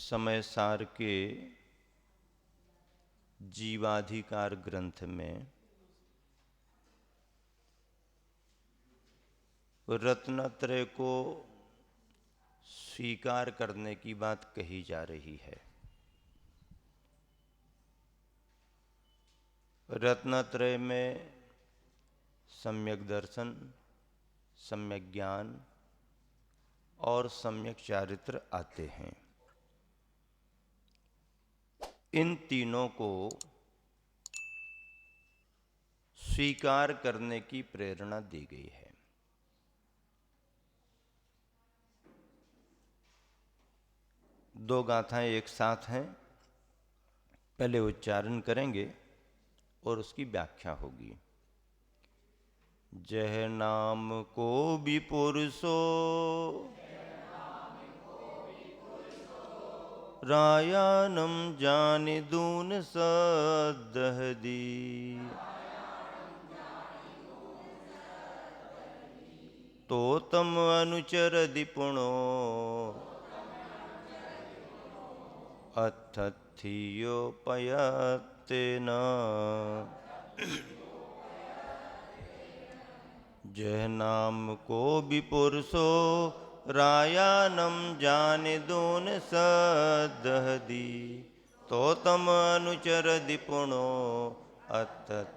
समय सार के जीवाधिकार ग्रंथ में रत्नत्रय को स्वीकार करने की बात कही जा रही है। रत्नत्रय में सम्यक दर्शन, सम्यक ज्ञान और सम्यक चारित्र आते हैं। इन तीनों को स्वीकार करने की प्रेरणा दी गई है। दो गाथाएं एक साथ हैं, पहले उच्चारण करेंगे और उसकी व्याख्या होगी। जह नाम को भी पुरुषो रायानम जाने दून सदहदी, तो तम अनुचर दिपुणो अथथियोपयतेन। जह नाम को भी पुरुषो रायानम जाने दून सदहदी, तो तम अनुचर दिपुणो अतथियोपयतेन।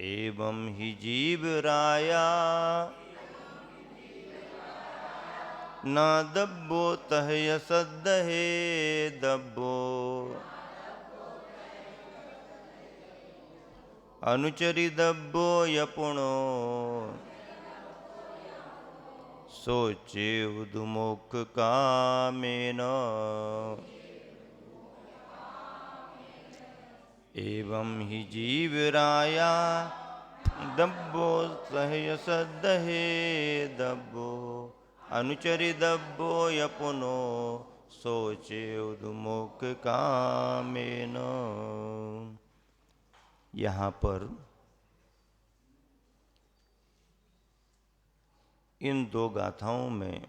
एवं ही जीव राया न दब्बो तह यसदहे दब्बो, अनुचरि दब्बो यपुणो सोचे उदुमुख कामेन। एवं ही जीव राया दब्बो सहय सदहे दब्बो, अनुचरि दब्बो यपुनो सोचे उदुमुख कामेन। यहाँ पर इन दो गाथाओं में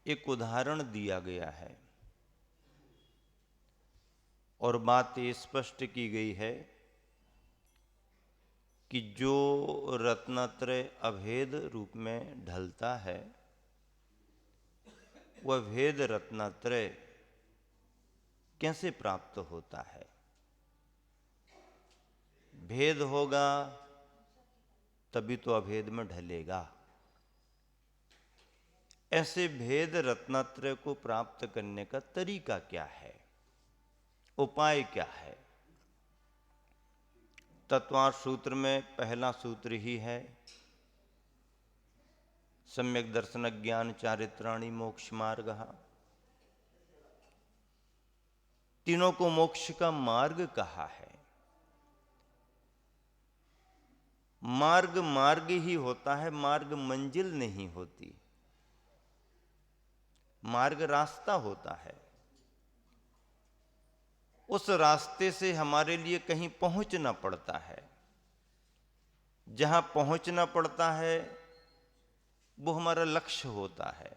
एक उदाहरण दिया गया है और बात ये स्पष्ट की गई है कि जो रत्नत्रय अभेद रूप में ढलता है वह भेद रत्नत्रय कैसे प्राप्त होता है। भेद होगा तभी तो अभेद में ढलेगा। ऐसे भेद रत्नत्रय को प्राप्त करने का तरीका क्या है, उपाय क्या है। तत्वार्थ सूत्र में पहला सूत्र ही है, सम्यक दर्शन ज्ञान चारित्राणि मोक्ष मार्गः। तीनों को मोक्ष का मार्ग कहा है। मार्ग मार्ग ही होता है, मार्ग मंजिल नहीं होती। मार्ग रास्ता होता है। उस रास्ते से हमारे लिए कहीं पहुंचना पड़ता है। जहां पहुंचना पड़ता है वो हमारा लक्ष्य होता है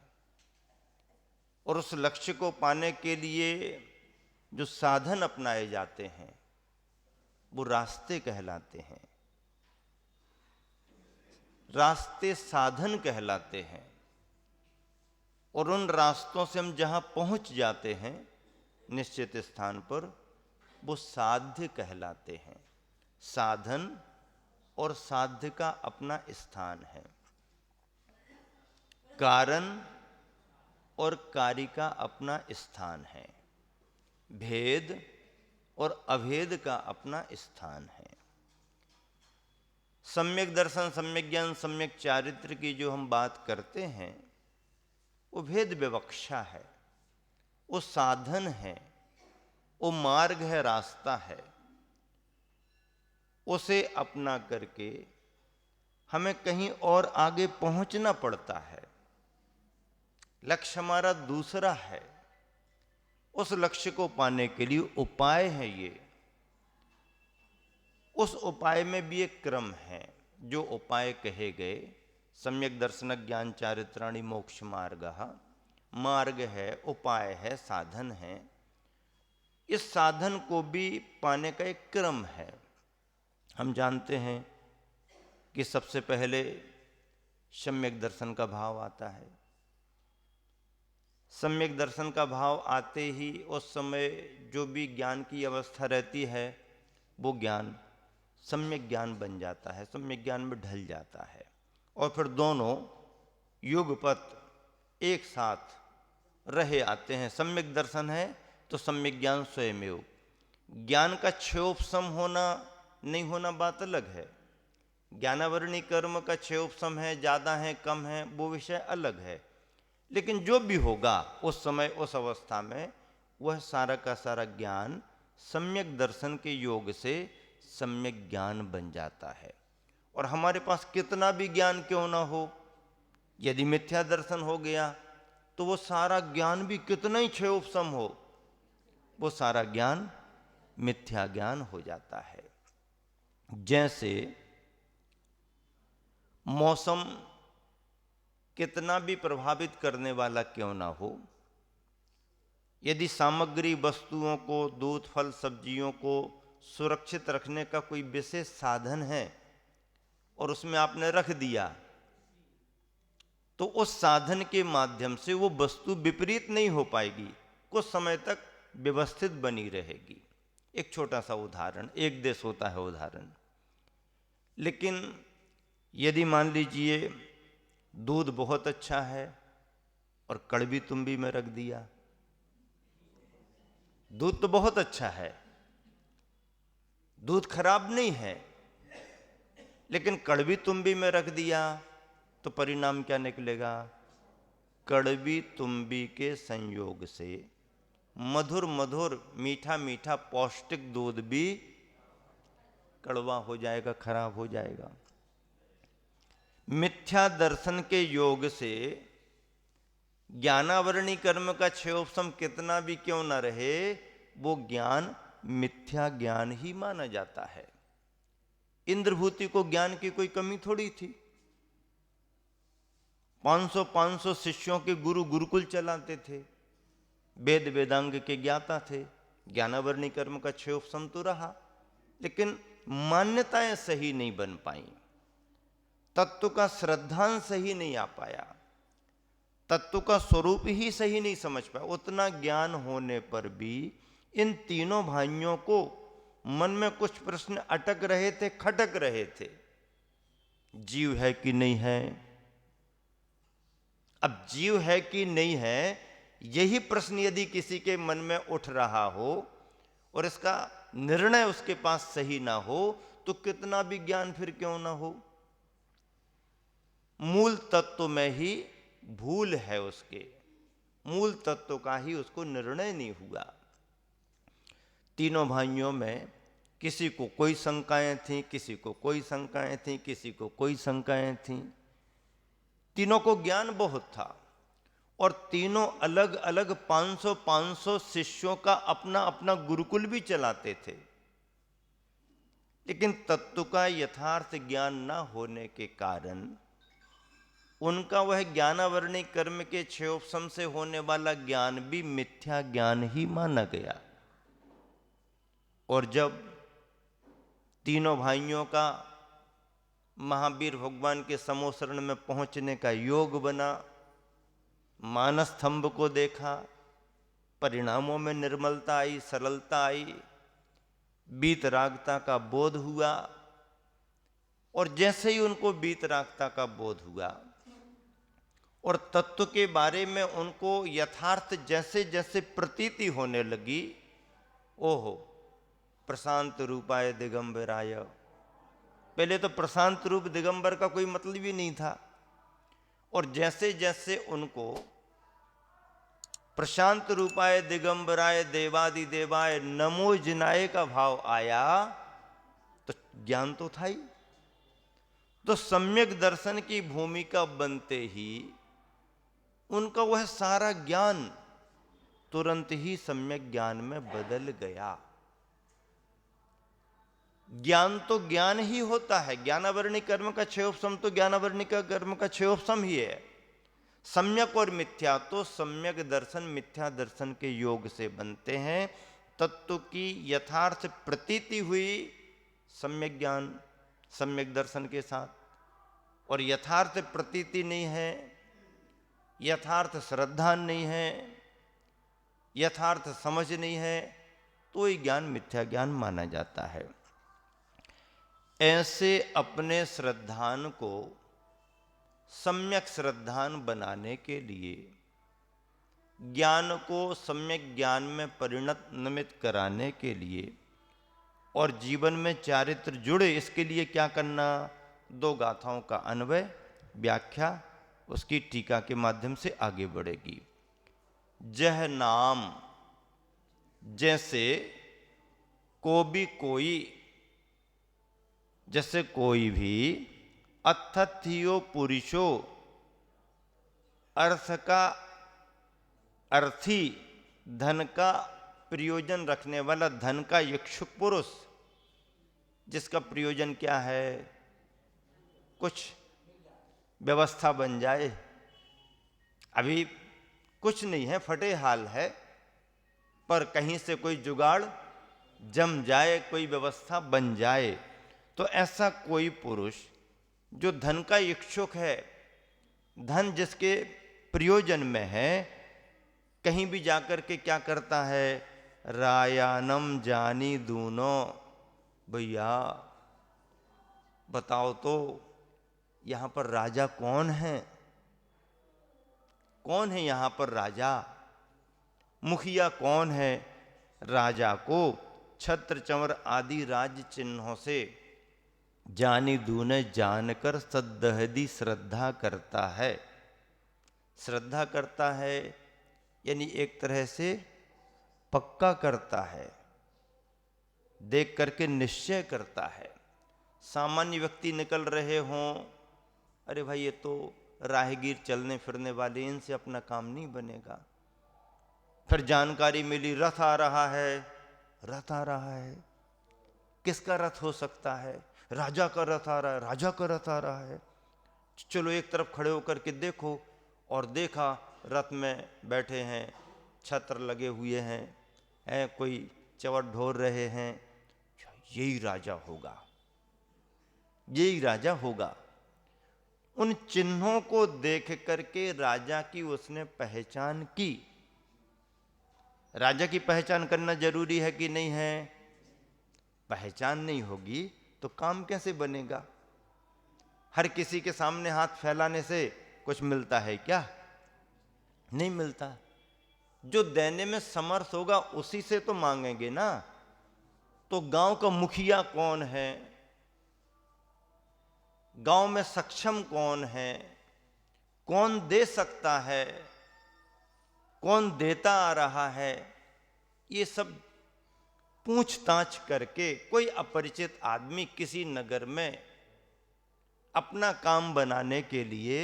और उस लक्ष्य को पाने के लिए जो साधन अपनाए जाते हैं वो रास्ते कहलाते हैं। रास्ते साधन कहलाते हैं और उन रास्तों से हम जहां पहुंच जाते हैं निश्चित स्थान पर वो साध्य कहलाते हैं। साधन और साध्य का अपना स्थान है। कारण और कार्य का अपना स्थान है। भेद और अभेद का अपना स्थान है। सम्यक दर्शन, सम्यक ज्ञान, सम्यक चारित्र की जो हम बात करते हैं वो भेद विवक्षा है, वो साधन है, वो मार्ग है, रास्ता है। उसे अपना करके हमें कहीं और आगे पहुंचना पड़ता है। लक्ष्य हमारा दूसरा है। उस लक्ष्य को पाने के लिए उपाय है ये। उस उपाय में भी एक क्रम है। जो उपाय कहे गए सम्यक दर्शन ज्ञान चारित्राणि मोक्ष मार्गः, मार्ग है, उपाय है, साधन है। इस साधन को भी पाने का एक क्रम है। हम जानते हैं कि सबसे पहले सम्यक दर्शन का भाव आता है। सम्यक दर्शन का भाव आते ही उस समय जो भी ज्ञान की अवस्था रहती है वो ज्ञान सम्यक ज्ञान बन जाता है, सम्यक ज्ञान में ढल जाता है। और फिर दोनों युगपत एक साथ रहे आते हैं। सम्यक दर्शन है तो सम्यक ज्ञान स्वयमेव। ज्ञान का क्षयोपशम होना नहीं होना बात अलग है। ज्ञानावरणी कर्म का क्षयोपशम है, ज़्यादा है, कम है, वो विषय अलग है। लेकिन जो भी होगा उस समय उस अवस्था में वह सारा का सारा ज्ञान सम्यक दर्शन के योग से सम्यक ज्ञान बन जाता है। और हमारे पास कितना भी ज्ञान क्यों ना हो, यदि मिथ्या दर्शन हो गया तो वो सारा ज्ञान भी कितना ही क्षयोपशम हो, वो सारा ज्ञान मिथ्या ज्ञान हो जाता है। जैसे मौसम कितना भी प्रभावित करने वाला क्यों ना हो, यदि सामग्री वस्तुओं को, दूध फल सब्जियों को सुरक्षित रखने का कोई विशेष साधन है और उसमें आपने रख दिया, तो उस साधन के माध्यम से वो वस्तु विपरीत नहीं हो पाएगी, कुछ समय तक व्यवस्थित बनी रहेगी। एक छोटा सा उदाहरण, एक देश होता है उदाहरण। लेकिन यदि मान लीजिए दूध बहुत अच्छा है और कड़वी तुम्बी में रख दिया, दूध तो बहुत अच्छा है, दूध खराब नहीं है, लेकिन कड़वी तुम्बी में रख दिया तो परिणाम क्या निकलेगा? कड़वी तुम्बी के संयोग से मधुर मधुर मीठा मीठा पौष्टिक दूध भी कड़वा हो जाएगा, खराब हो जाएगा। मिथ्या दर्शन के योग से ज्ञानावरणी कर्म का क्षयोपशम कितना भी क्यों न रहे, वो ज्ञान मिथ्या ज्ञान ही माना जाता है। इंद्रभूति को ज्ञान की कोई कमी थोड़ी थी। 500 शिष्यों के गुरु गुरुकुल चलाते थे, वेद वेदांग के ज्ञाता थे, ज्ञानावरणी कर्म का क्षयोपशम तो रहा, लेकिन मान्यताएं सही नहीं बन पाई, तत्व का श्रद्धांश सही नहीं आ पाया, तत्व का स्वरूप ही सही नहीं समझ पाया। उतना ज्ञान होने पर भी इन तीनों भाइयों को मन में कुछ प्रश्न अटक रहे थे, खटक रहे थे। जीव है कि नहीं है? अब जीव है कि नहीं है, यही प्रश्न यदि किसी के मन में उठ रहा हो और इसका निर्णय उसके पास सही ना हो, तो कितना भी ज्ञान फिर क्यों ना हो, मूल तत्व में ही भूल है, उसके मूल तत्व का ही उसको निर्णय नहीं हुआ। तीनों भाइयों में किसी को कोई शंकाएं थीं, किसी को कोई शंकाएं थीं, किसी को कोई शंकाएं थीं। तीनों को ज्ञान बहुत था और तीनों अलग अलग 500 शिष्यों का अपना अपना गुरुकुल भी चलाते थे। लेकिन तत्व का यथार्थ ज्ञान न होने के कारण उनका वह ज्ञानावरणी कर्म के क्षयोपशम से होने वाला ज्ञान भी मिथ्या ज्ञान ही माना गया। और जब तीनों भाइयों का महावीर भगवान के समोसरण में पहुंचने का योग बना, मानस स्तंभ को देखा, परिणामों में निर्मलता आई, सरलता आई, बीतरागता का बोध हुआ। और जैसे ही उनको बीतरागता का बोध हुआ और तत्व के बारे में उनको यथार्थ जैसे जैसे प्रतीति होने लगी, ओहो प्रशांत रूपाय दिगंबराय। पहले तो प्रशांत रूप दिगंबर का कोई मतलब ही नहीं था, और जैसे जैसे उनको प्रशांत रूपाय दिगंबराय देवादि देवाय नमो जिनाय का भाव आया, तो ज्ञान तो था ही। तो सम्यक दर्शन की भूमिका बनते ही उनका वह सारा ज्ञान तुरंत ही सम्यक ज्ञान में बदल गया। ज्ञान तो ज्ञान ही होता है। ज्ञानावरणी कर्म का क्षयोपशम तो ज्ञानावरणी का कर्म का क्षयोपशम ही है। सम्यक और मिथ्या तो सम्यक दर्शन मिथ्या दर्शन के योग से बनते हैं। तत्व की यथार्थ प्रतीति हुई सम्यक ज्ञान सम्यक दर्शन के साथ, और यथार्थ प्रतीति नहीं है, यथार्थ श्रद्धा नहीं है, यथार्थ समझ नहीं है, तो ये ज्ञान मिथ्या ज्ञान माना जाता है। ऐसे अपने श्रद्धान को सम्यक श्रद्धान बनाने के लिए, ज्ञान को सम्यक ज्ञान में परिणमित कराने के लिए और जीवन में चारित्र जुड़े, इसके लिए क्या करना? 2 गाथाओं का अन्वय व्याख्या उसकी टीका के माध्यम से आगे बढ़ेगी। जह नाम जैसे को भी कोई, जैसे कोई भी अर्थथियो पुरुषो, अर्थ का अर्थी, धन का प्रयोजन रखने वाला, धन का इच्छुक पुरुष, जिसका प्रयोजन क्या है? कुछ व्यवस्था बन जाए। अभी कुछ नहीं है, फटे हाल है, पर कहीं से कोई जुगाड़ जम जाए, कोई व्यवस्था बन जाए। तो ऐसा कोई पुरुष जो धन का इच्छुक है, धन जिसके प्रयोजन में है, कहीं भी जाकर के क्या करता है? रायानम जानी दूनो। भैया बताओ तो यहां पर राजा कौन है? कौन है यहां पर राजा? मुखिया कौन है? राजा को छत्र चंवर आदि राज चिन्हों से जानी दूने जानकर सद्दहदी श्रद्धा करता है। श्रद्धा करता है यानी एक तरह से पक्का करता है, देख करके निश्चय करता है। सामान्य व्यक्ति निकल रहे हों, अरे भाई ये तो राहगीर चलने फिरने वाले, इनसे अपना काम नहीं बनेगा। फिर जानकारी मिली रथ आ रहा है, रथ आ रहा है, किसका रथ हो सकता है? राजा का रथ आ रहा है, राजा का रथ आ रहा है। चलो एक तरफ खड़े होकर के देखो, और देखा रथ में बैठे हैं, छत्र लगे हुए हैं, कोई चवट ढोर रहे हैं, यही राजा होगा, यही राजा होगा। उन चिन्हों को देख करके राजा की उसने पहचान की। राजा की पहचान करना जरूरी है कि नहीं है? पहचान नहीं होगी तो काम कैसे बनेगा? हर किसी के सामने हाथ फैलाने से कुछ मिलता है क्या? नहीं मिलता। जो देने में समर्थ होगा उसी से तो मांगेंगे ना। तो गांव का मुखिया कौन है? गांव में सक्षम कौन है? कौन दे सकता है? कौन देता आ रहा है? ये सब पूछताछ करके कोई अपरिचित आदमी किसी नगर में अपना काम बनाने के लिए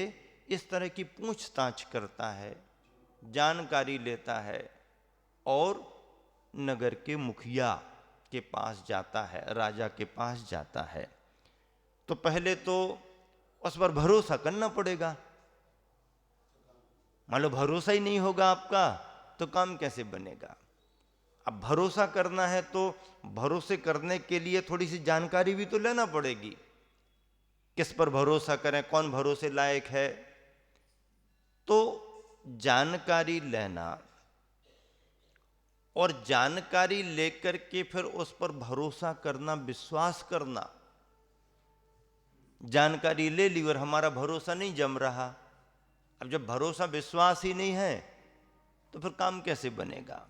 इस तरह की पूछताछ करता है, जानकारी लेता है और नगर के मुखिया के पास जाता है, राजा के पास जाता है। तो पहले तो उस पर भरोसा करना पड़ेगा। मान लो भरोसा ही नहीं होगा आपका तो काम कैसे बनेगा? अब भरोसा करना है तो भरोसे करने के लिए थोड़ी सी जानकारी भी तो लेना पड़ेगी। किस पर भरोसा करें, कौन भरोसे लायक है? तो जानकारी लेना और जानकारी लेकर के फिर उस पर भरोसा करना, विश्वास करना। जानकारी ले ली और हमारा भरोसा नहीं जम रहा। अब जब भरोसा विश्वास ही नहीं है तो फिर काम कैसे बनेगा?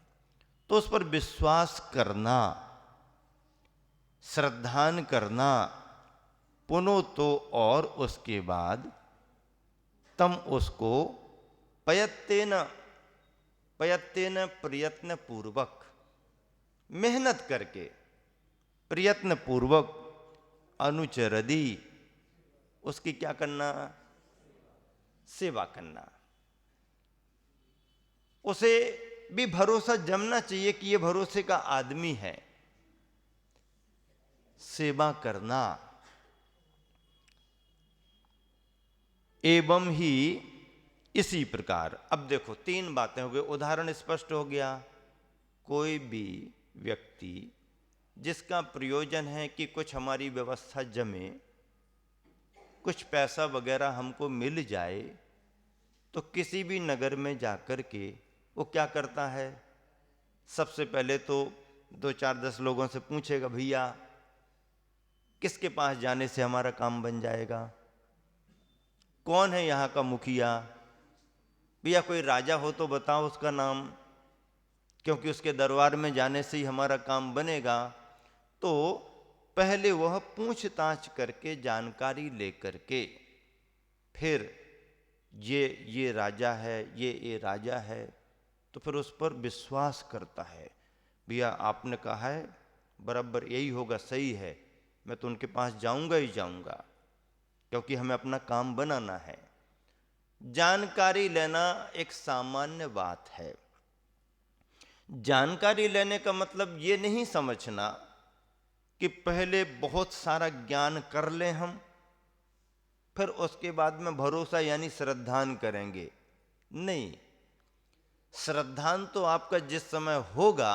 तो उस पर विश्वास करना, श्रद्धान करना, पुनो तो और उसके बाद तम उसको प्रयत्न प्रयत्न पूर्वक, मेहनत करके, प्रयत्न पूर्वक अनुचरदी, उसकी क्या करना? सेवा करना। उसे भी भरोसा जमना चाहिए कि ये भरोसे का आदमी है। सेवा करना। एवं ही इसी प्रकार, अब देखो 3 बातें हो गई, उदाहरण स्पष्ट हो गया। कोई भी व्यक्ति जिसका प्रयोजन है कि कुछ हमारी व्यवस्था जमे, कुछ पैसा वगैरह हमको मिल जाए, तो किसी भी नगर में जाकर के वो क्या करता है? सबसे पहले तो 2-4-10 लोगों से पूछेगा, भैया किसके पास जाने से हमारा काम बन जाएगा? कौन है यहाँ का मुखिया? भैया कोई राजा हो तो बताओ उसका नाम, क्योंकि उसके दरबार में जाने से ही हमारा काम बनेगा। तो पहले वह पूछताछ करके जानकारी लेकर के फिर ये राजा है, ये राजा है, तो फिर उस पर विश्वास करता है। भैया आपने कहा है बराबर यही होगा, सही है, मैं तो उनके पास जाऊंगा ही जाऊंगा, क्योंकि हमें अपना काम बनाना है। जानकारी लेना एक सामान्य बात है। जानकारी लेने का मतलब ये नहीं समझना कि पहले बहुत सारा ज्ञान कर लें हम, फिर उसके बाद में भरोसा यानी श्रद्धान करेंगे। नहीं, श्रद्धान तो आपका जिस समय होगा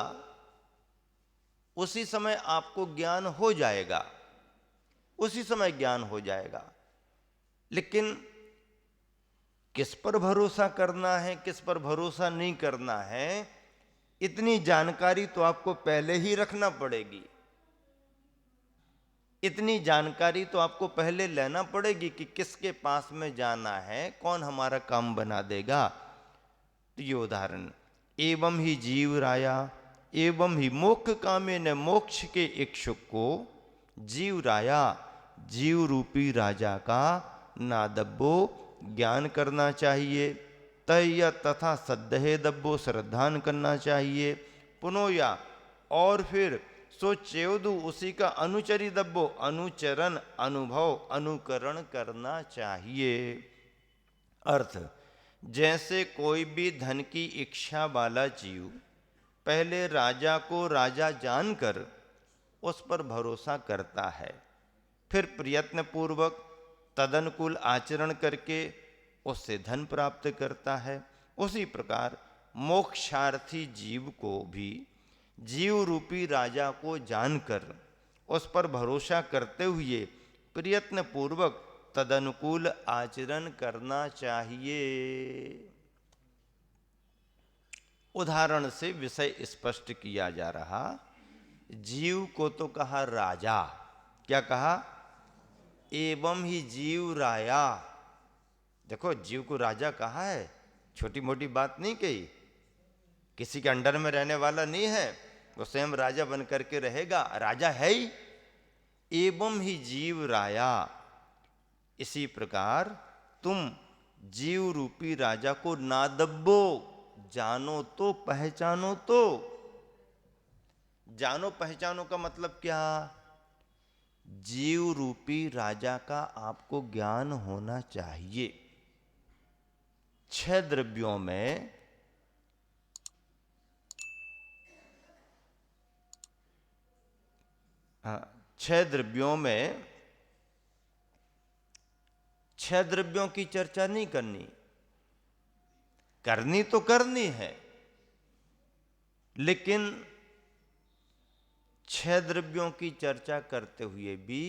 उसी समय आपको ज्ञान हो जाएगा, उसी समय ज्ञान हो जाएगा। लेकिन किस पर भरोसा करना है, किस पर भरोसा नहीं करना है, इतनी जानकारी तो आपको पहले ही रखना पड़ेगी। इतनी जानकारी तो आपको पहले लेना पड़ेगी कि किसके पास में जाना है, कौन हमारा काम बना देगा। तो ये उदाहरण, एवं ही जीव राया, एवं ही मोक्ष कामे न मोक्ष के इच्छुक को जीव राया, जीव रूपी राजा का नादब्बो ज्ञान करना चाहिए। तय तथा सद्दहे दब्बो श्रद्धान करना चाहिए। पुनोया और फिर सो चेवदु उसी का अनुचरी दब्बो अनुचरण अनुभव अनुकरण करना चाहिए। अर्थ, जैसे कोई भी धन की इच्छा वाला जीव पहले राजा को राजा जानकर उस पर भरोसा करता है, फिर प्रयत्न पूर्वक तदनुकूल आचरण करके उससे धन प्राप्त करता है, उसी प्रकार मोक्षार्थी जीव को भी जीव रूपी राजा को जानकर उस पर भरोसा करते हुए प्रयत्न पूर्वक तदनुकूल आचरण करना चाहिए। उदाहरण से विषय स्पष्ट किया जा रहा। जीव को तो कहा राजा, क्या कहा? एवं ही जीव राया। देखो, जीव को राजा कहा है, छोटी मोटी बात नहीं कही, किसी के अंडर में रहने वाला नहीं है, वो स्वयं राजा बन करके रहेगा, राजा है ही। एवं ही जीव राया, इसी प्रकार तुम जीव रूपी राजा को नादब्बो, जानो तो पहचानो तो। जानो पहचानो का मतलब क्या? जीव रूपी राजा का आपको ज्ञान होना चाहिए। 6 द्रव्यों में हाँ, 6 द्रव्यों में 6 द्रव्यों की चर्चा नहीं करनी, करनी तो करनी है, लेकिन 6 द्रव्यों की चर्चा करते हुए भी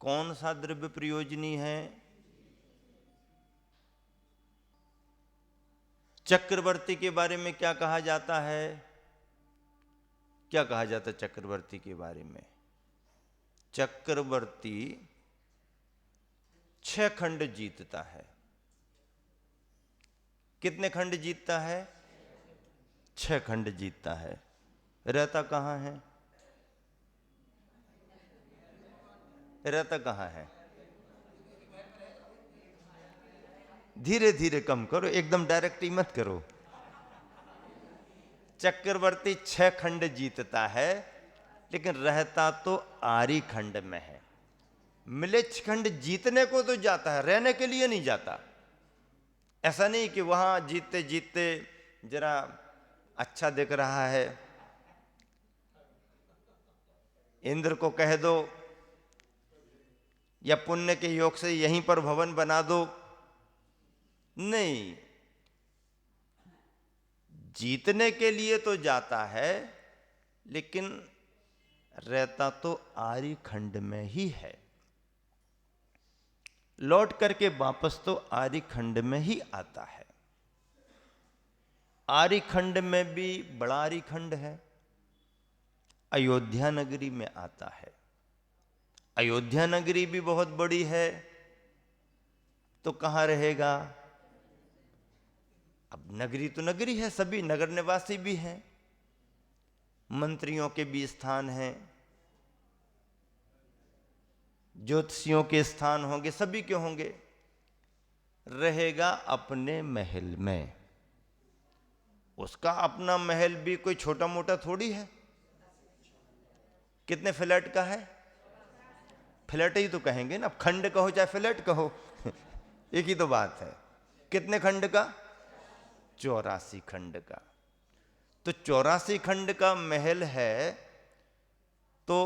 कौन सा द्रव्य प्रयोजनी है? चक्रवर्ती के बारे में क्या कहा जाता है? क्या कहा जाता है चक्रवर्ती के बारे में? चक्रवर्ती 6 खंड जीतता है। कितने खंड जीतता है? 6 खंड जीतता है। रहता कहां है? रहता कहां है? धीरे धीरे कम करो, एकदम डायरेक्ट ही मत करो। चक्रवर्ती 6 खंड जीतता है, लेकिन रहता तो आरी खंड में है। मिलेच्छ खंड जीतने को तो जाता है, रहने के लिए नहीं जाता। ऐसा नहीं कि वहां जीतते जीतते जरा अच्छा दिख रहा है, इंद्र को कह दो या पुण्य के योग से यहीं पर भवन बना दो, नहीं, जीतने के लिए तो जाता है, लेकिन रहता तो आर्य खंड में ही है, लौट करके वापस तो आर्य खंड में ही आता है। आर्य खंड में भी बड़ा आर्य खंड है, अयोध्या नगरी में आता है। अयोध्या नगरी भी बहुत बड़ी है, तो कहां रहेगा? अब नगरी तो नगरी है, सभी नगर निवासी भी हैं, मंत्रियों के भी स्थान हैं, ज्योतिषियों के स्थान होंगे, सभी के होंगे। रहेगा अपने महल में। उसका अपना महल भी कोई छोटा मोटा थोड़ी है। कितने फ्लैट का है? फ्लैट ही तो कहेंगे ना, अब खंड कहो चाहे फ्लैट कहो एक ही तो बात है। कितने खंड का? 84 खंड का। तो 84 खंड का महल है, तो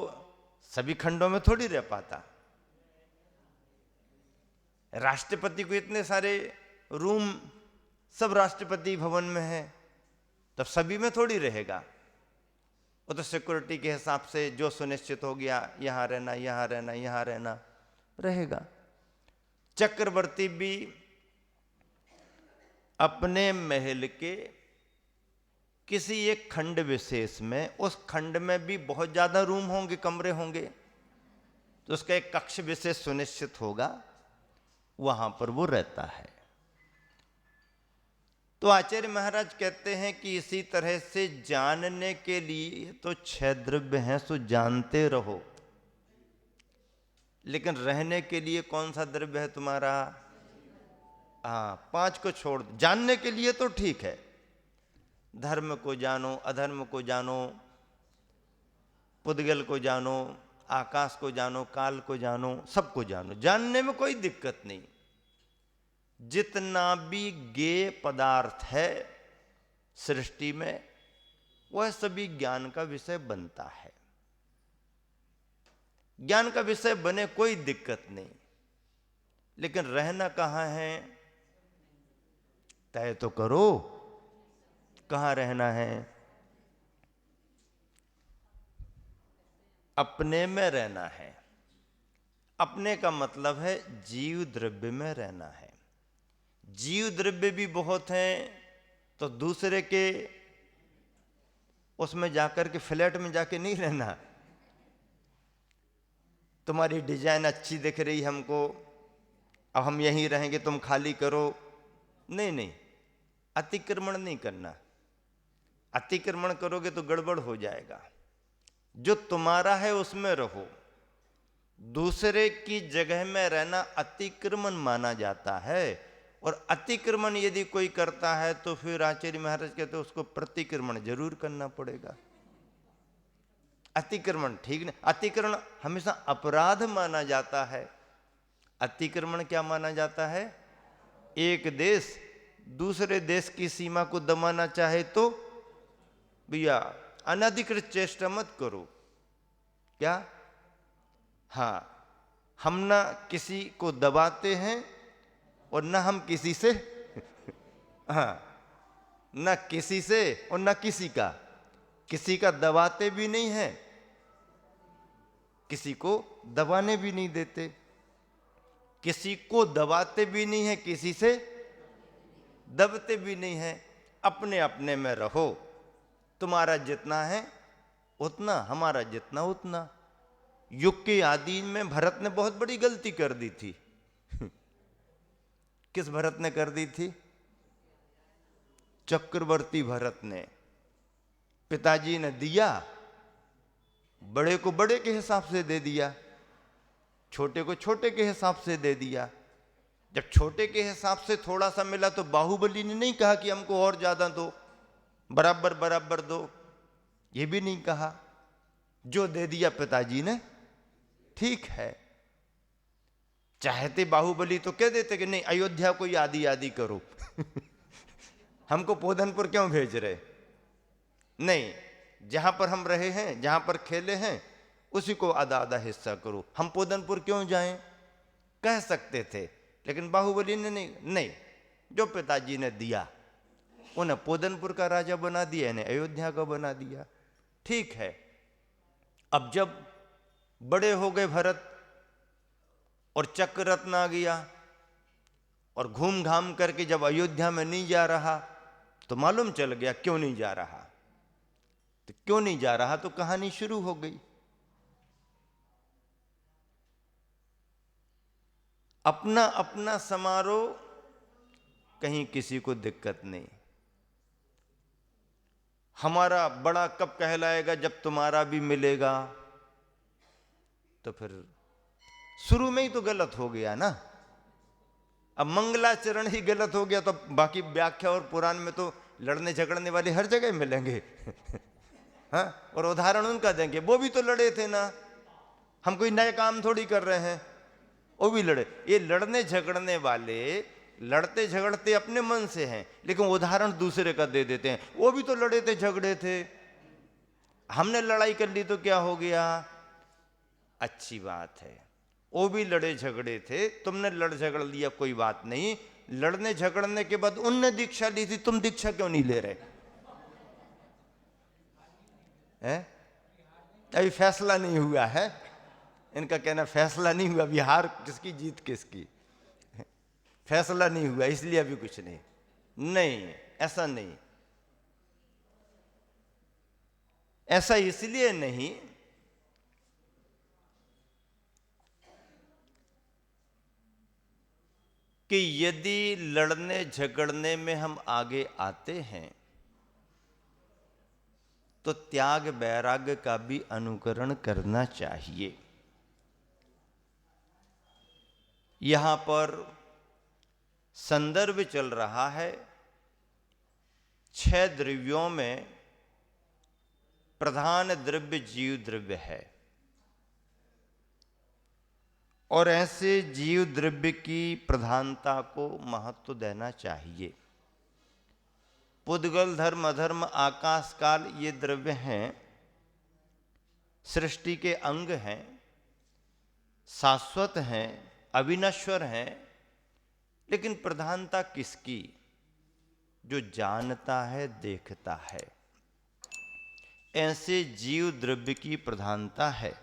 सभी खंडों में थोड़ी रह पाता। राष्ट्रपति को इतने सारे रूम सब राष्ट्रपति भवन में है, तब सभी में थोड़ी रहेगा। वो तो सिक्योरिटी के हिसाब से जो सुनिश्चित हो गया, यहां रहना यहां रहना यहां रहना रहेगा। चक्रवर्ती भी अपने महल के किसी एक खंड विशेष में, उस खंड में भी बहुत ज्यादा रूम होंगे, कमरे होंगे, तो उसका एक कक्ष विशेष सुनिश्चित होगा, वहां पर वो रहता है। तो आचार्य महाराज कहते हैं कि इसी तरह से जानने के लिए तो 6 द्रव्य हैं, सो जानते रहो। लेकिन रहने के लिए कौन सा द्रव्य है तुम्हारा? हाँ, 5 को छोड़। जानने के लिए तो ठीक है, धर्म को जानो, अधर्म को जानो, पुद्गल को जानो, आकाश को जानो, काल को जानो, सबको जानो, जानने में कोई दिक्कत नहीं। जितना भी ज्ञेय पदार्थ है सृष्टि में, वह सभी ज्ञान का विषय बनता है। ज्ञान का विषय बने, कोई दिक्कत नहीं। लेकिन रहना कहां है? तय तो करो, कहां रहना है? अपने में रहना है। अपने का मतलब है जीव द्रव्य में रहना है। जीव द्रव्य भी बहुत हैं, तो दूसरे के उसमें जाकर के फ्लैट में जाके नहीं रहना। तुम्हारी डिजाइन अच्छी दिख रही हमको, अब हम यहीं रहेंगे, तुम खाली करो। नहीं नहीं, अतिक्रमण नहीं करना। अतिक्रमण करोगे तो गड़बड़ हो जाएगा। जो तुम्हारा है उसमें रहो। दूसरे की जगह में रहना अतिक्रमण माना जाता है, और अतिक्रमण यदि कोई करता है तो फिर आचार्य महाराज कहते हैं उसको प्रतिक्रमण जरूर करना पड़ेगा। अतिक्रमण ठीक नहीं, अतिक्रमण हमेशा अपराध माना जाता है। अतिक्रमण क्या माना जाता है? एक देश दूसरे देश की सीमा को दबाना चाहे तो भैया अनधिकृत चेष्टा मत करो। क्या? हाँ, हम ना किसी को दबाते हैं और ना हम किसी से हाँ, ना किसी से और ना किसी का दबाते भी नहीं है, किसी को दबाने भी नहीं देते, किसी को दबाते भी नहीं है, किसी से दबते भी नहीं है। अपने अपने में रहो। तुम्हारा जितना है उतना, हमारा जितना उतना। युग के आदि में भरत ने बहुत बड़ी गलती कर दी थी। किस भरत ने कर दी थी? चक्रवर्ती भरत ने। पिताजी ने दिया, बड़े को बड़े के हिसाब से दे दिया, छोटे को छोटे के हिसाब से दे दिया। जब छोटे के हिसाब से थोड़ा सा मिला तो बाहुबली ने नहीं कहा कि हमको और ज्यादा दो, बराबर बराबर दो, ये भी नहीं कहा। जो दे दिया पिताजी ने, ठीक है। चाहते बाहुबली तो कह देते कि नहीं, अयोध्या को ही आदि आदि करो हमको पोधनपुर क्यों भेज रहे? नहीं, जहां पर हम रहे हैं, जहां पर खेले हैं, उसी को आधा आधा हिस्सा करो। हम पोदनपुर क्यों जाएं, कह सकते थे, लेकिन बाहुबली ने नहीं, जो पिताजी ने दिया उन्हें पोदनपुर का राजा बना दिया, इन्हें अयोध्या का बना दिया। ठीक है, अब जब बड़े हो गए भरत और चक्ररत्न आ गया और घूम घाम करके जब अयोध्या में नहीं जा रहा तो मालूम चल गया क्यों नहीं जा रहा। तो क्यों नहीं जा रहा तो कहानी शुरू हो गई। अपना अपना समारोह, कहीं किसी को दिक्कत नहीं। हमारा बड़ा कब कहलाएगा, जब तुम्हारा भी मिलेगा। तो फिर शुरू में ही तो गलत हो गया ना। अब मंगलाचरण ही गलत हो गया तो बाकी व्याख्या और पुराण में तो लड़ने झगड़ने वाले हर जगह मिलेंगे। हाँ, और उदाहरण उनका देंगे, वो भी तो लड़े थे ना, हम कोई नए काम थोड़ी कर रहे हैं, वो भी लड़े। ये लड़ने झगड़ने वाले लड़ते झगड़ते अपने मन से हैं, लेकिन उदाहरण दूसरे का दे देते हैं। वो भी तो लड़े थे, झगड़े थे, हमने लड़ाई कर ली तो क्या हो गया। अच्छी बात है, वो भी लड़े झगड़े थे, तुमने लड़ झगड़ लिया, कोई बात नहीं। लड़ने झगड़ने के बाद उनने दीक्षा ली थी, तुम दीक्षा क्यों नहीं ले रहे हैं? अभी फैसला नहीं हुआ है, इनका कहना फैसला नहीं हुआ, बिहार किसकी जीत किसकी, फैसला नहीं हुआ इसलिए अभी कुछ नहीं। नहीं, ऐसा नहीं, ऐसा इसलिए नहीं कि यदि लड़ने झगड़ने में हम आगे आते हैं तो त्याग वैराग्य का भी अनुकरण करना चाहिए। यहां पर संदर्भ चल रहा है 6 द्रव्यों में प्रधान द्रव्य जीव द्रव्य है, और ऐसे जीव द्रव्य की प्रधानता को महत्व देना चाहिए। पुद्गल, धर्म, अधर्म, आकाश, काल ये द्रव्य हैं, सृष्टि के अंग हैं, शाश्वत हैं, अविनश्वर हैं, लेकिन प्रधानता किसकी? जो जानता है, देखता है, ऐसे जीव द्रव्य की प्रधानता है।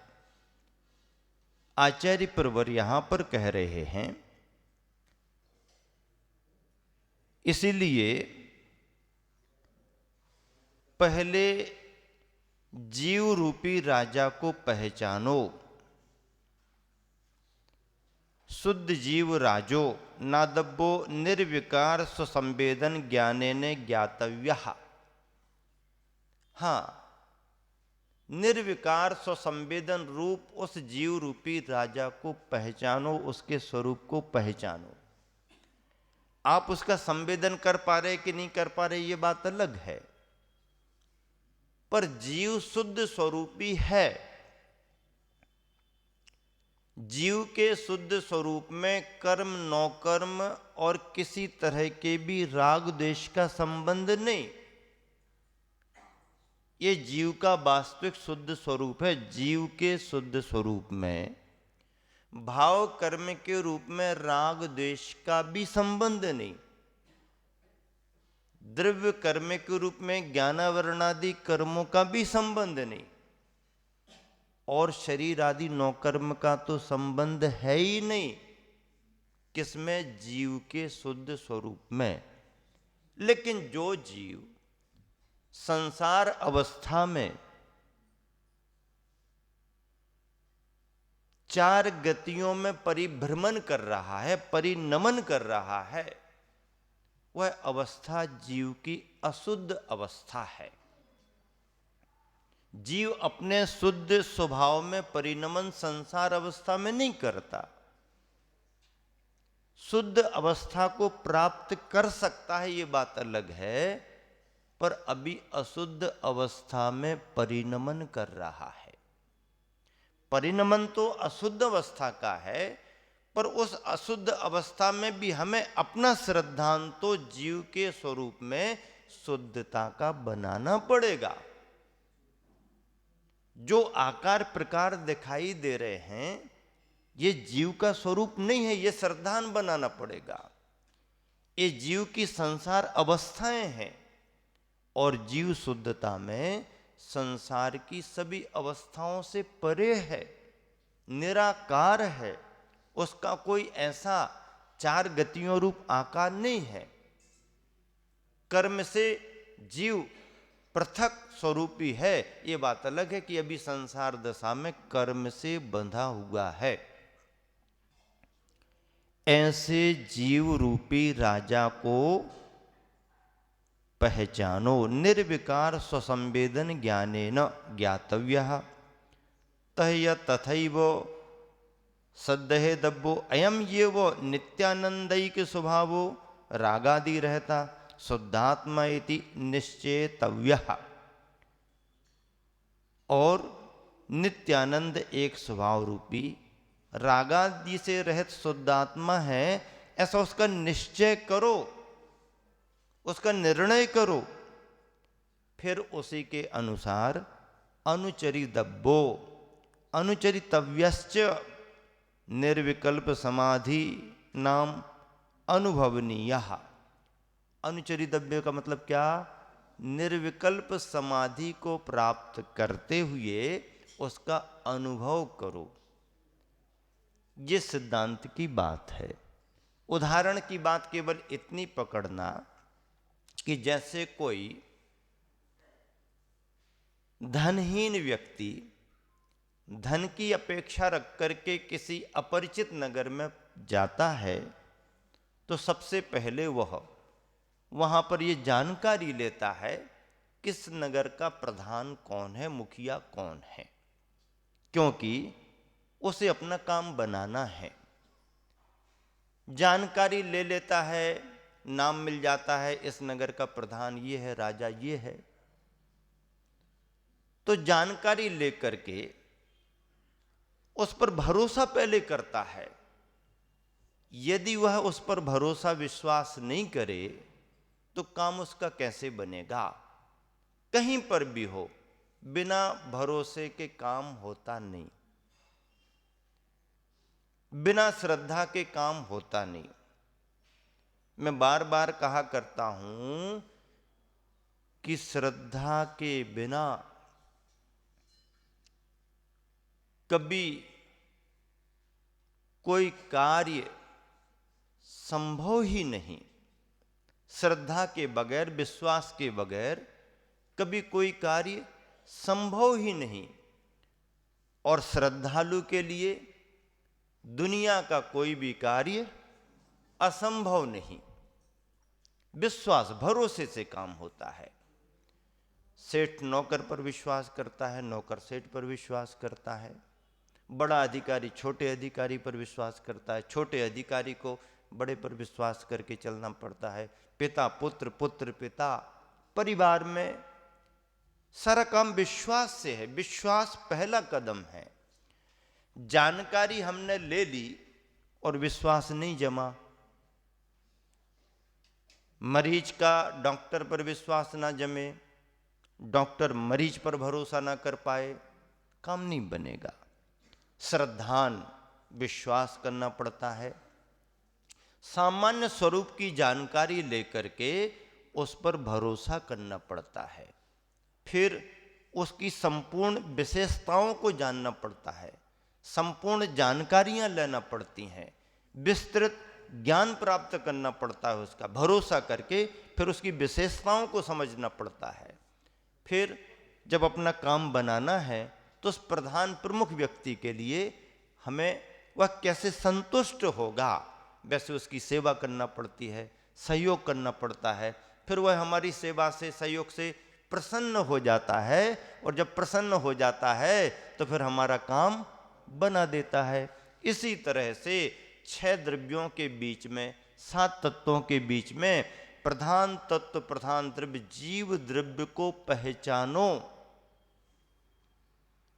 आचार्य प्रवर यहां पर कह रहे हैं, इसीलिए पहले जीव रूपी राजा को पहचानो। शुद्ध जीव राजो नादब्बो निर्विकार स्वसंवेदन ज्ञानेन ज्ञातव्यः। हाँ, निर्विकार स्वसंवेदन रूप उस जीव रूपी राजा को पहचानो, उसके स्वरूप को पहचानो। आप उसका संवेदन कर पा रहे कि नहीं कर पा रहे ये बात अलग है, पर जीव शुद्ध स्वरूपी है। जीव के शुद्ध स्वरूप में कर्म, नौकर्म और किसी तरह के भी राग द्वेष का संबंध नहीं। ये जीव का वास्तविक शुद्ध स्वरूप है। जीव के शुद्ध स्वरूप में भाव कर्म के रूप में राग द्वेष का भी संबंध नहीं। द्रव्य कर्म के रूप में ज्ञानावरणादि कर्मों का भी संबंध नहीं, और शरीर आदि नौकर्म का तो संबंध है ही नहीं। किसमें? जीव के शुद्ध स्वरूप में। लेकिन जो जीव संसार अवस्था में 4 गतियों में परिभ्रमण कर रहा है, परिनमन कर रहा है, वह अवस्था जीव की अशुद्ध अवस्था है। जीव अपने शुद्ध स्वभाव में परिणमन संसार अवस्था में नहीं करता। शुद्ध अवस्था को प्राप्त कर सकता है, ये बात अलग है, पर अभी अशुद्ध अवस्था में परिणमन कर रहा है। परिणमन तो अशुद्ध अवस्था का है, पर उस अशुद्ध अवस्था में भी हमें अपना श्रद्धांत तो जीव के स्वरूप में शुद्धता का बनाना पड़ेगा। जो आकार प्रकार दिखाई दे रहे हैं ये जीव का स्वरूप नहीं है, ये श्रद्धान बनाना पड़ेगा। ये जीव की संसार अवस्थाएं हैं और जीव शुद्धता में संसार की सभी अवस्थाओं से परे है, निराकार है। उसका कोई ऐसा चार गतियों रूप आकार नहीं है। कर्म से जीव पृथक स्वरूपी है, ये बात अलग है कि अभी संसार दशा में कर्म से बंधा हुआ है। ऐसे जीव रूपी राजा को पहचानो, निर्विकार स्वसंवेदन ज्ञानेन ज्ञातव्यः तह्य तथैव सद्दहेदब्बो अयम ये वो नित्यानंदैक स्वभावो रागादि रहता शुद्धात्मा इति निश्चेतव्यः। और नित्यानंद एक स्वभाव रूपी रागादि से रहित शुद्धात्मा है, ऐसा उसका निश्चय करो, उसका निर्णय करो। फिर उसी के अनुसार अनुचरितव्यो अनुचरितव्यश्च निर्विकल्प समाधि नाम अनुभवनीय। अनुचरितव्य का मतलब क्या? निर्विकल्प समाधि को प्राप्त करते हुए उसका अनुभव करो। ये सिद्धांत की बात है। उदाहरण की बात केवल इतनी पकड़ना कि जैसे कोई धनहीन व्यक्ति धन की अपेक्षा रख करके किसी अपरिचित नगर में जाता है तो सबसे पहले वह वहां पर यह जानकारी लेता है किस नगर का प्रधान कौन है, मुखिया कौन है, क्योंकि उसे अपना काम बनाना है। जानकारी ले लेता है, नाम मिल जाता है, इस नगर का प्रधान ये है, राजा ये है। तो जानकारी लेकर के उस पर भरोसा पहले करता है। यदि वह उस पर भरोसा विश्वास नहीं करे तो काम उसका कैसे बनेगा? कहीं पर भी हो, बिना भरोसे के काम होता नहीं, बिना श्रद्धा के काम होता नहीं। मैं बार बार कहा करता हूं कि श्रद्धा के बिना कभी कोई कार्य संभव ही नहीं। श्रद्धा के बगैर, विश्वास के बगैर कभी कोई कार्य संभव ही नहीं। और श्रद्धालु के लिए दुनिया का कोई भी कार्य असंभव नहीं। विश्वास, भरोसे से काम होता है। सेठ नौकर पर विश्वास करता है, नौकर सेठ पर विश्वास करता है, बड़ा अधिकारी छोटे अधिकारी पर विश्वास करता है, छोटे अधिकारी को बड़े पर विश्वास करके चलना पड़ता है, पिता पुत्र, पुत्र पिता, परिवार में सारा काम विश्वास से है। विश्वास पहला कदम है। जानकारी हमने ले ली और विश्वास नहीं जमा। मरीज का डॉक्टर पर विश्वास ना जमे, डॉक्टर मरीज पर भरोसा ना कर पाए, काम नहीं बनेगा। श्रद्धान विश्वास करना पड़ता है। सामान्य स्वरूप की जानकारी लेकर के उस पर भरोसा करना पड़ता है। फिर उसकी संपूर्ण विशेषताओं को जानना पड़ता है, संपूर्ण जानकारियां लेना पड़ती हैं, विस्तृत ज्ञान प्राप्त करना पड़ता है, उसका भरोसा करके फिर उसकी विशेषताओं को समझना पड़ता है। फिर जब अपना काम बनाना है तो उस प्रधान प्रमुख व्यक्ति के लिए हमें वह कैसे संतुष्ट होगा, वैसे उसकी सेवा करना पड़ती है, सहयोग करना पड़ता है। फिर वह हमारी सेवा से, सहयोग से प्रसन्न हो जाता है, और जब प्रसन्न हो जाता है तो फिर हमारा काम बना देता है। इसी तरह से 6 द्रव्यों के बीच में, 7 तत्वों के बीच में प्रधान तत्व, प्रधान द्रव्य, जीव द्रव्य को पहचानो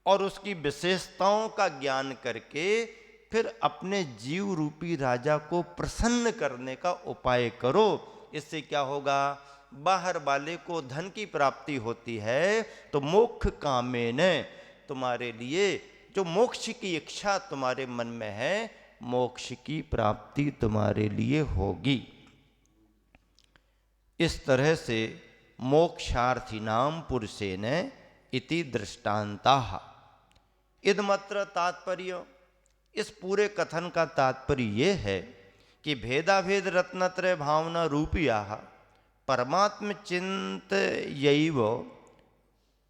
और उसकी विशेषताओं का ज्ञान करके फिर अपने जीव रूपी राजा को प्रसन्न करने का उपाय करो। इससे क्या होगा? बाहर वाले को धन की प्राप्ति होती है तो मोक्ष कामेन तुम्हारे लिए, जो मोक्ष की इच्छा तुम्हारे मन में है, मोक्ष की प्राप्ति तुम्हारे लिए होगी। इस तरह से मोक्षार्थिनाम पुरुषेण इति दृष्टांताः। इदमत्र तात्पर्य, इस पूरे कथन का तात्पर्य ये है कि भेदाभेद रत्नत्रय भावना रूपियाः परमात्म चिंतयैव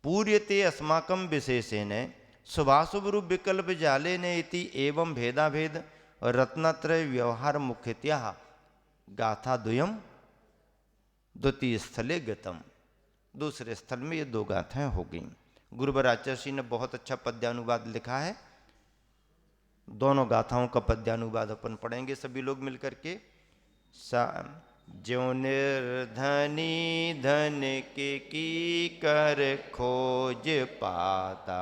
पूर्यते अस्माकं विशेषेण शुभाशुभ रूप विकल्प जालेन इति एवं भेदाभेद रत्नत्रय व्यवहार मुख्यतः गाथा द्वयम् द्वितीय स्थले गतम। दूसरे स्थल में ये 2 गाथाएं हो गई। गुरुवर आचार्य ने बहुत अच्छा पद्यानुवाद लिखा है। दोनों गाथाओं का पद्यानुवाद अपन पढ़ेंगे सभी लोग मिलकर के। ज्यों निर्धनी धन के की कर खोज पाता,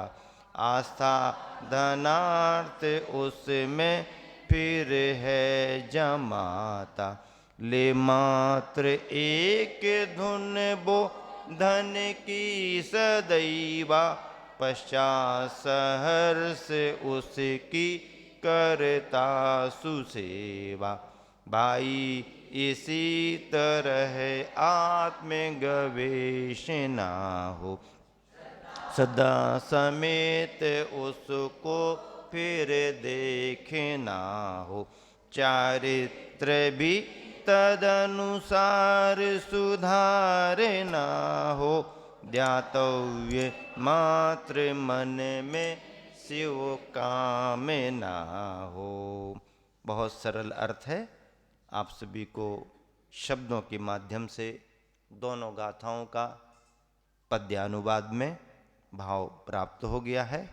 आस्था धनार्थ उसमें फिर है जमाता। ले मात्र एक धुन बो धन की सदैवा, पश्चात सहर्ष उसकी करता सुसेवा। भाई इसी तरह आत्म गवेषणा हो, सदा समेत उसको फिर देखना हो। चारित्र भी तदनुसार सुधारना हो, ध्यातव्य मात्र मन में शिव कामना हो। बहुत सरल अर्थ है। आप सभी को शब्दों के माध्यम से दोनों गाथाओं का पद्यानुवाद में भाव प्राप्त हो गया है।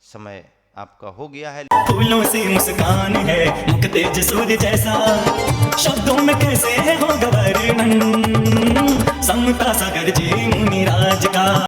समय आपका हो गया है। फूलों से मुस्कान है, मुख तेज सूर्य जैसा, शब्दों में कैसे होगा वर्णन, समता सागर जी मुनिराज का।